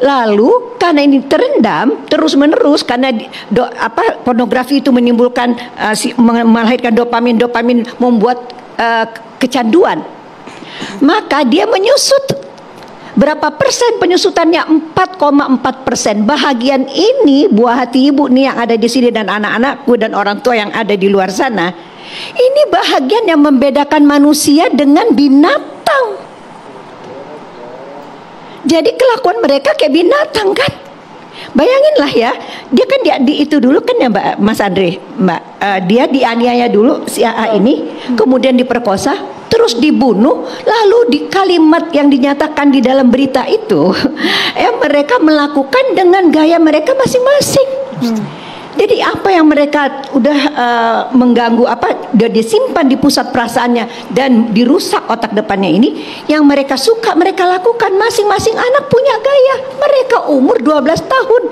Lalu karena ini terendam terus-menerus karena pornografi itu menimbulkan melahirkan dopamin membuat kecanduan. Maka dia menyusut. Berapa persen penyusutannya? 4,4%. Bahagian ini buah hati ibu nih yang ada di sini dan anak-anakku dan orang tua yang ada di luar sana. Ini bahagian yang membedakan manusia dengan binatang. Jadi kelakuan mereka kayak binatang kan? Bayanginlah ya, dia kan itu dulu kan ya Mas Andre, dia dianiaya dulu si AA ini, kemudian diperkosa, terus dibunuh, lalu di kalimat yang dinyatakan di dalam berita itu, mereka melakukan dengan gaya mereka masing-masing. Jadi apa yang mereka udah mengganggu udah disimpan di pusat perasaannya dan dirusak otak depannya ini, yang mereka suka mereka lakukan. Masing-masing anak punya gaya. Mereka umur 12 tahun.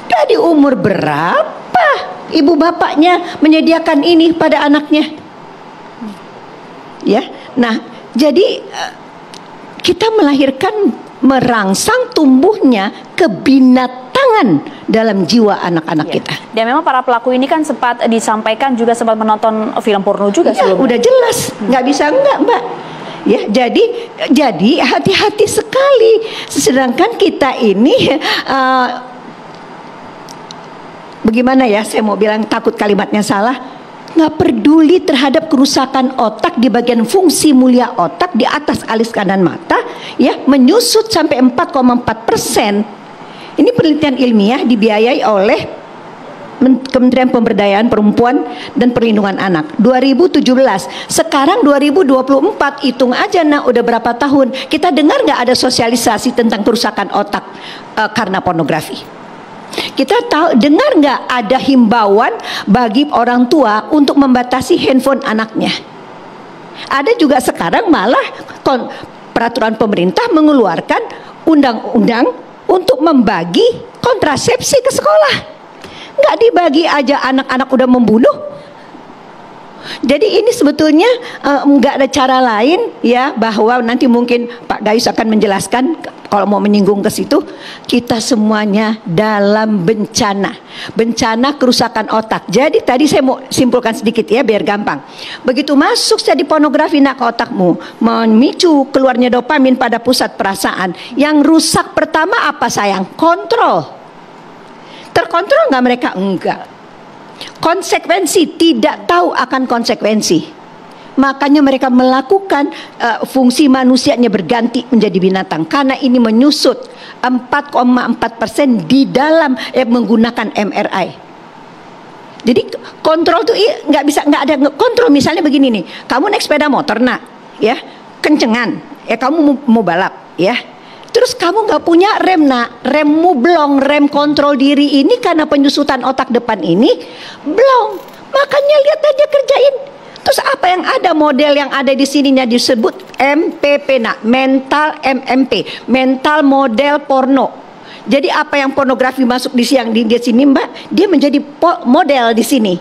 Dari umur berapa ibu bapaknya menyediakan ini pada anaknya? Ya. Nah, jadi kita merangsang tumbuhnya kebinatangan dalam jiwa anak-anak kita. Dan memang para pelaku ini kan sempat disampaikan juga sempat menonton film porno juga sebelumnya. Udah jelas, nggak bisa enggak, Mbak. Ya, jadi hati-hati sekali. Sedangkan kita ini bagaimana ya? Saya mau bilang takut kalimatnya salah. Nggak peduli terhadap kerusakan otak di bagian fungsi mulia otak di atas alis kanan mata, ya, menyusut sampai 4,4%. Ini penelitian ilmiah dibiayai oleh Kementerian Pemberdayaan Perempuan dan Perlindungan Anak 2017. Sekarang 2024, hitung aja udah berapa tahun. Kita dengar nggak ada sosialisasi tentang kerusakan otak karena pornografi? Kita dengar nggak ada himbauan bagi orang tua untuk membatasi handphone anaknya? Ada juga sekarang malah peraturan pemerintah mengeluarkan undang-undang untuk membagi kontrasepsi ke sekolah. Nggak dibagi aja anak-anak udah membunuh. Jadi ini sebetulnya nggak ada cara lain ya, bahwa nanti mungkin Pak Gayus akan menjelaskan kalau mau menyinggung ke situ. Kita semuanya dalam bencana kerusakan otak. Jadi tadi saya mau simpulkan sedikit ya biar gampang. Begitu masuk jadi pornografi ke otakmu, memicu keluarnya dopamin pada pusat perasaan. Yang rusak pertama apa sayang? Kontrol. Terkontrol nggak mereka? Enggak. Konsekuensi, tidak tahu akan konsekuensi. Makanya mereka melakukan fungsi manusianya berganti menjadi binatang. Karena ini menyusut 4,4% di dalam menggunakan MRI. Jadi kontrol tuh nggak ada kontrol. Misalnya begini nih, kamu naik sepeda motor ya, kencengan, kamu mau balap ya. Terus kamu nggak punya rem remmu blong, rem kontrol diri ini karena penyusutan otak depan ini blong. Makanya lihat aja kerjain. Terus apa yang ada model yang ada di sininya disebut MPP, mental MMP, mental model porno. Jadi apa yang pornografi masuk di sini Mbak, dia menjadi model di sini.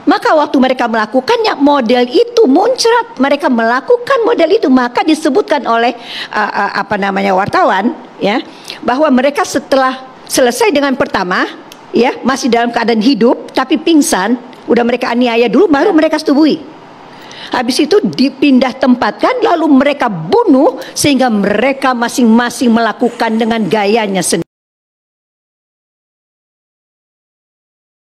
Maka waktu mereka melakukannya, model itu muncrat. Mereka melakukan model itu, maka disebutkan oleh wartawan ya, bahwa mereka setelah selesai dengan pertama ya, masih dalam keadaan hidup tapi pingsan, udah mereka aniaya dulu, baru mereka setubuhi. Habis itu dipindah tempatkan, lalu mereka bunuh, sehingga mereka masing-masing melakukan dengan gayanya sendiri.